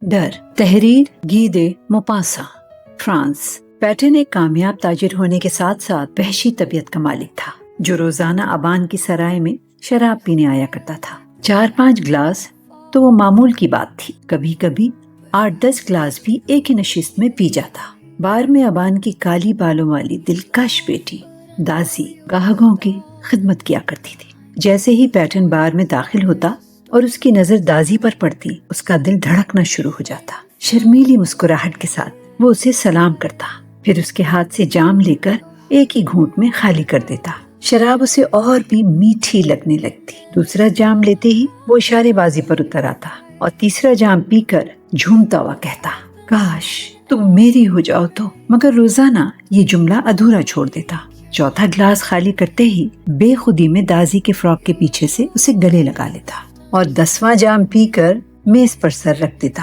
ڈر، تحریر گیدے Mupasa, France. Pattern ایک کامیاب تاجر ہونے کے ساتھ ساتھ وحشی طبیعت کا مالک تھا جو روزانہ ابان کی سرائے میں شراب پینے آیا کرتا تھا۔ 4-5 گلاس تو وہ معمول کی بات تھی، کبھی کبھی 8-10 گلاس بھی ایک ہی نشست میں پی جاتا۔ بار میں ابان کی کالی بالوں والی دلکش بیٹی دازی گاہکوں کی خدمت کیا کرتی تھی۔ جیسے ہی پیٹن بار میں داخل ہوتا اور اس کی نظر دازی پر پڑتی، اس کا دل دھڑکنا شروع ہو جاتا۔ شرمیلی مسکراہٹ کے ساتھ وہ اسے سلام کرتا، پھر اس کے ہاتھ سے جام لے کر ایک ہی گھونٹ میں خالی کر دیتا۔ شراب اسے اور بھی میٹھی لگنے لگتی۔ دوسرا جام لیتے ہی وہ اشارے بازی پر اتر آتا اور تیسرا جام پی کر جھومتا ہوا کہتا، کاش تم میری ہو جاؤ تو، مگر روزانہ یہ جملہ ادھورا چھوڑ دیتا۔ چوتھا گلاس خالی کرتے ہی بے خودی میں دازی کے فراک کے پیچھے سے اسے گلے لگا لیتا اور 10واں جام پی کر میز پر سر رکھ دیتا۔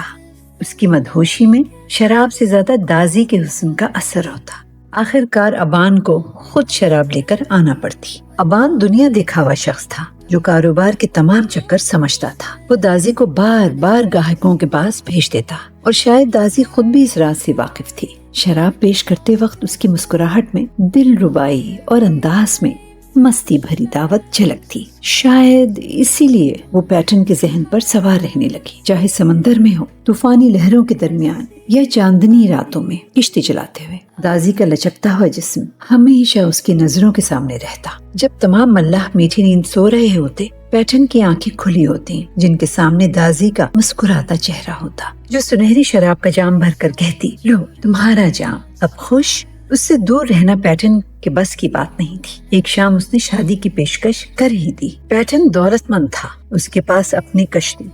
اس کی مدہوشی میں شراب سے زیادہ دازی کے حسن کا اثر ہوتا۔ آخر کار ابان کو خود شراب لے کر آنا پڑتی۔ ابان دنیا دیکھا ہوا شخص تھا جو کاروبار کے تمام چکر سمجھتا تھا۔ وہ دازی کو بار بار گاہکوں کے پاس بھیج دیتا اور شاید دازی خود بھی اس راز سے واقف تھی۔ شراب پیش کرتے وقت اس کی مسکراہٹ میں دل ربائی اور انداز میں مستی بھری دعوت جھلکتی۔ شاید اسی لیے وہ پیٹن کے ذہن پر سوار رہنے لگی، چاہے سمندر میں ہو، طوفانی لہروں کے درمیان یا چاندنی راتوں میں کشتی چلاتے ہوئے۔ دازی کا لچکتا ہوا جسم ہمیشہ اس کی نظروں کے سامنے رہتا۔ جب تمام ملاح میٹھی نیند سو رہے ہوتے، پیٹن کی آنکھیں کھلی ہوتی، جن کے سامنے دازی کا مسکراتا چہرہ ہوتا، جو سنہری شراب کا جام بھر کر کہتی، لو تمہارا جام، اب خوش؟ اس سے دور رہنا پیٹن کے بس کی بات نہیں تھی۔ ایک شام اس نے شادی کی پیشکش کر ہی دی۔ پیٹن دولت مند تھا، اس کے پاس اپنی کشتی،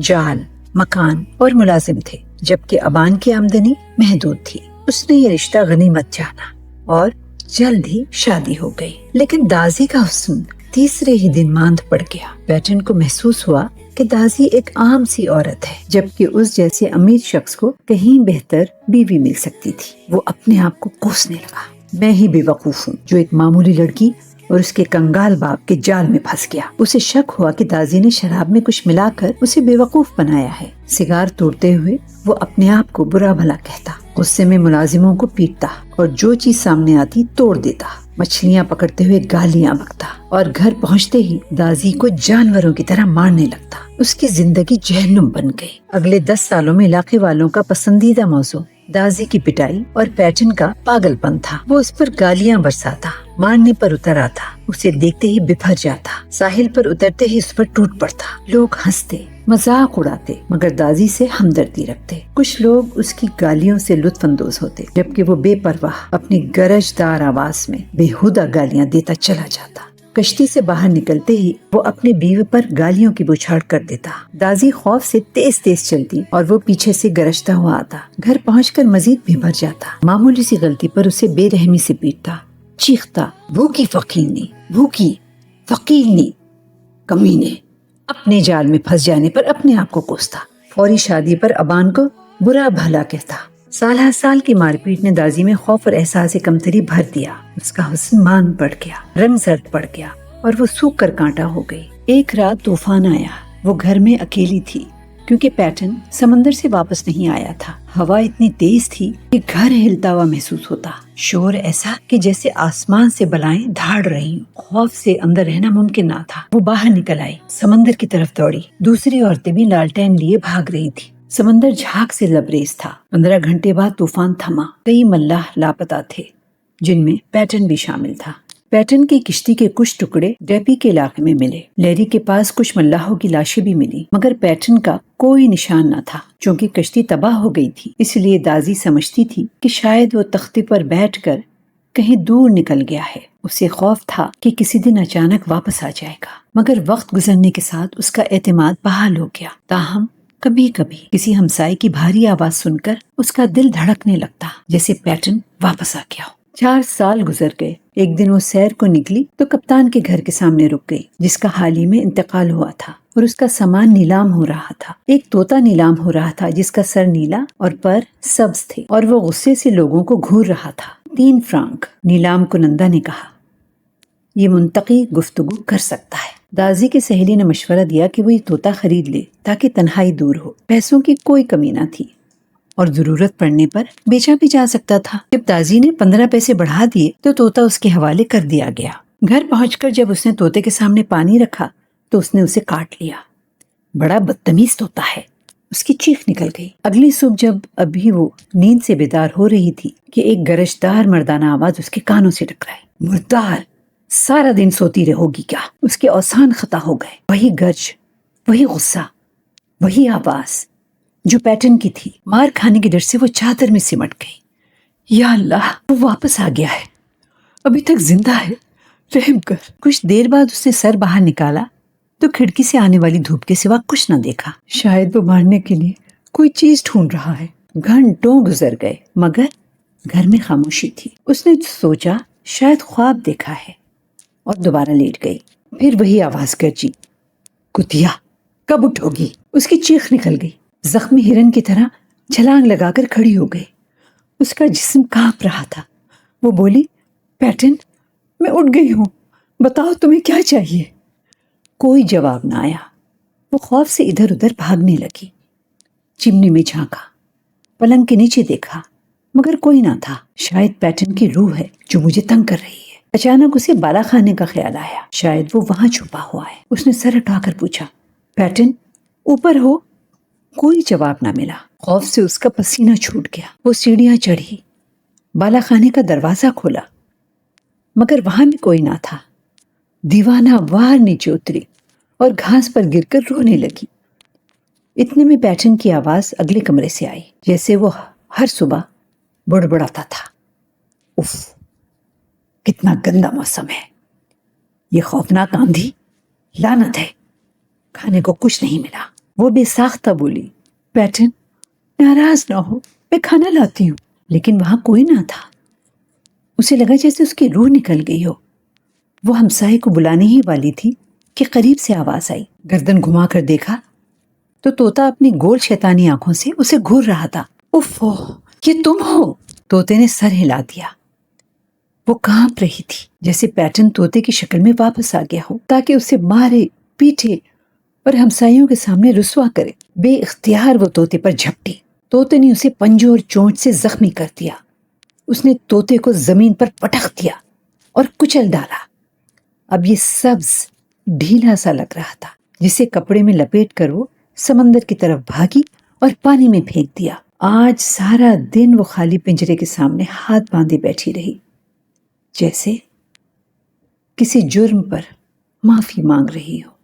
جال، مکان اور ملازم تھے، جبکہ ابان کی آمدنی محدود تھی۔ اس نے یہ رشتہ غنیمت جانا اور جلد ہی شادی ہو گئی۔ لیکن دازی کا حسن تیسرے ہی دن ماند پڑ گیا۔ پیٹن کو محسوس ہوا کہ دازی ایک عام سی عورت ہے، جبکہ اس جیسے امیر شخص کو کہیں بہتر بیوی مل سکتی تھی۔ وہ اپنے آپ کو کوسنے لگا، میں ہی بے وقوف ہوں جو ایک معمولی لڑکی اور اس کے کنگال باپ کے جال میں پھنس گیا۔ اسے شک ہوا کہ دازی نے شراب میں کچھ ملا کر اسے بے وقوف بنایا ہے۔ سگار توڑتے ہوئے وہ اپنے آپ کو برا بھلا کہتا، غصے میں ملازموں کو پیٹتا اور جو چیز سامنے آتی توڑ دیتا، مچھلیاں پکڑتے ہوئے گالیاں بکتا اور گھر پہنچتے ہی دازی کو جانوروں کی طرح مارنے لگتا۔ اس کی زندگی جہنم بن گئی۔ اگلے 10 سالوں میں علاقے والوں کا پسندیدہ موضوع دازی کی پٹائی اور پیٹن کا پاگل پن تھا۔ وہ اس پر گالیاں برساتا، مارنے پر اتر آتا، اسے دیکھتے ہی بپھر جاتا، ساحل پر اترتے ہی اس پر ٹوٹ پڑتا۔ لوگ ہنستے، مذاق اڑاتے، مگر دازی سے ہمدردی رکھتے۔ کچھ لوگ اس کی گالیوں سے لطف اندوز ہوتے، جبکہ وہ بے پرواہ اپنی گرجدار آواز میں بےہودہ گالیاں دیتا چلا جاتا۔ کشتی سے باہر نکلتے ہی وہ اپنے بیوی پر گالیوں کی بوچھاڑ کر دیتا۔ دازی خوف سے تیز تیز چلتی اور وہ پیچھے سے گرجتا ہوا آتا۔ گھر پہنچ کر مزید بھر جاتا، معمولی سی غلطی پر اسے بے رحمی سے پیٹتا، چیختا، بھوکی فقیرنی، بھوکی فقیرنی، کمینے۔ اپنے جال میں پھنس جانے پر اپنے آپ کو کوستا۔ فوری شادی پر ابان کو برا بھلا کہتا۔ سال ہر سال کی مار پیٹ نے دازی میں خوف اور احساس کمتری بھر دیا۔ اس کا حسن مان پڑ گیا، رنگ زرد پڑ گیا اور وہ سوکھ کر کانٹا ہو گئی۔ ایک رات طوفان آیا۔ وہ گھر میں اکیلی تھی کیونکہ پیٹن سمندر سے واپس نہیں آیا تھا۔ ہوا اتنی تیز تھی کہ گھر ہلتا ہوا محسوس ہوتا، شور ایسا کہ جیسے آسمان سے بلائیں دھاڑ رہی ہوں۔ خوف سے اندر رہنا ممکن نہ تھا۔ وہ باہر نکل آئی، سمندر کی طرف دوڑی۔ دوسری عورتیں بھی لالٹین لیے بھاگ رہی تھی۔ سمندر جھاگ سے لبریز تھا۔ 15 گھنٹے بعد طوفان تھما۔ کئی ملاح لاپتہ تھے، جن میں پیٹن بھی شامل تھا۔ پیٹن کی کشتی کے کچھ ٹکڑے ڈیپی کے علاقے میں ملے۔ لیری کے پاس کچھ ملاحوں کی لاشیں بھی ملی، مگر پیٹن کا کوئی نشان نہ تھا۔ چونکہ کشتی تباہ ہو گئی تھی، اس لیے دازی سمجھتی تھی کہ شاید وہ تختے پر بیٹھ کر کہیں دور نکل گیا ہے۔ اسے خوف تھا کہ کسی دن اچانک واپس آ جائے گا، مگر وقت گزرنے کے ساتھ اس کا اعتماد بحال ہو گیا۔ تاہم کبھی کبھی کسی ہمسائے کی بھاری آواز سن کر اس کا دل دھڑکنے لگتا، جیسے پیٹن واپس آ گیا ہو۔ 4 سال گزر گئے۔ ایک دن وہ سیر کو نکلی تو کپتان کے گھر کے سامنے رک گئی، جس کا حال ہی میں انتقال ہوا تھا اور اس کا سامان نیلام ہو رہا تھا۔ ایک طوطا نیلام ہو رہا تھا جس کا سر نیلا اور پر سبز تھے، اور وہ غصے سے لوگوں کو گھور رہا تھا۔ 3 فرانک، نیلام کنندہ نے کہا۔ یہ منطقی گفتگو کر سکتا ہے۔ دازی کی سہیلی نے مشورہ دیا کہ وہ یہ طوطا خرید لے تاکہ تنہائی دور ہو۔ پیسوں کی کوئی کمی نہ تھی اور ضرورت پڑنے پر بیچا بھی جا سکتا تھا۔ جب دازی نے 15 پیسے بڑھا دیے تو طوطا اس کے حوالے کر دیا گیا۔ گھر پہنچ کر جب اس نے طوطے کے سامنے پانی رکھا تو اس نے اسے کاٹ لیا۔ بڑا بدتمیز طوطا ہے، اس کی چیخ نکل گئی۔ اگلی صبح جب ابھی وہ نیند سے بیدار ہو رہی تھی کہ ایک گرجدار مردانہ آواز اس کے کانوں سے ٹکرائی۔ مردار، سارا دن سوتی رہو گی کیا؟ اس کے اوسان خطا ہو گئے۔ وہی گرج، وہی غصہ، وہی آواز جو پیٹن کی تھی۔ مار کھانے کے ڈر سے وہ چادر میں سمٹ گئی۔ یا اللہ، وہ واپس آ گیا ہے، ابھی تک زندہ ہے، رحم کر۔ کچھ دیر بعد اس نے سر باہر نکالا تو کھڑکی سے آنے والی دھوپ کے سوا کچھ نہ دیکھا۔ شاید وہ مارنے کے لیے کوئی چیز ڈھونڈ رہا ہے۔ گھنٹوں گزر گئے مگر گھر میں خاموشی تھی۔ اس نے سوچا شاید خواب دیکھا ہے اور دوبارہ لیٹ گئی۔ پھر وہی آواز گرجی، کتیا کب اٹھو گی؟ اس کی چیخ نکل گئی۔ زخمی ہرن کی طرح چھلانگ لگا کر کھڑی ہو گئی۔ اس کا جسم کانپ رہا تھا۔ وہ بولی، پیٹن، میں اٹھ گئی ہوں، بتاؤ تمہیں کیا چاہیے؟ کوئی جواب نہ آیا۔ وہ خوف سے ادھر ادھر بھاگنے لگی۔ چمنی میں جھانکا، پلنگ کے نیچے دیکھا مگر کوئی نہ تھا۔ شاید پیٹن کی روح ہے جو مجھے تنگ کر رہی ہے۔ اچانک اسے بالا خانے کا خیال آیا، شاید وہ وہاں چھپا ہوا ہے۔ اس نے سر اٹھا کر پوچھا، پیٹن اوپر ہو؟ کوئی جواب نہ ملا۔ خوف سے اس کا پسینہ چھوٹ گیا۔ وہ سیڑھیاں چڑھی، بالا خانے کا دروازہ کھولا مگر وہاں بھی کوئی نہ تھا۔ دیوانہ وار نیچے اتری اور گھاس پر گر کر رونے لگی۔ اتنے میں پیٹن کی آواز اگلے کمرے سے آئی، جیسے وہ ہر صبح بڑبڑاتا تھا، اف، کتنا گندا موسم ہے، یہ خوفناک آندھی، لعنت ہے، کھانے کو کچھ نہیں ملا۔ وہ بے ساختہ بولی، پیٹن ناراض نہ ہو، میں کھانا لاتی ہوں۔ لیکن وہاں کوئی نہ تھا۔ اسے لگا جیسے اس کی روح نکل گئی ہو۔ وہ ہمسائے کو بلانے ہی والی تھی کہ قریب سے آواز آئی۔ گردن گھما کر دیکھا تو طوطا اپنی گول شیطانی آنکھوں سے اسے گھور رہا تھا۔ اوفو، یہ تم ہو؟ طوطے نے سر ہلا دیا۔ وہ کانپ رہی تھی جیسے پیٹن طوطے کی شکل میں واپس آ گیا ہو تاکہ اسے مارے، پیٹے اور ہمسائیوں کے سامنے رسوا کرے۔ بے اختیار وہ طوطے پر جھپٹی۔ طوطے نے اسے پنجوں اور چونچ سے زخمی کر دیا۔ اس نے طوطے کو زمین پر پٹخ دیا اور کچل ڈالا۔ اب یہ سبز ڈھیلا سا لگ رہا تھا، جسے کپڑے میں لپیٹ کر وہ سمندر کی طرف بھاگی اور پانی میں پھینک دیا۔ آج سارا دن وہ خالی پنجرے کے سامنے ہاتھ باندھے بیٹھی رہی، جیسے کسی جرم پر معافی مانگ رہی ہو۔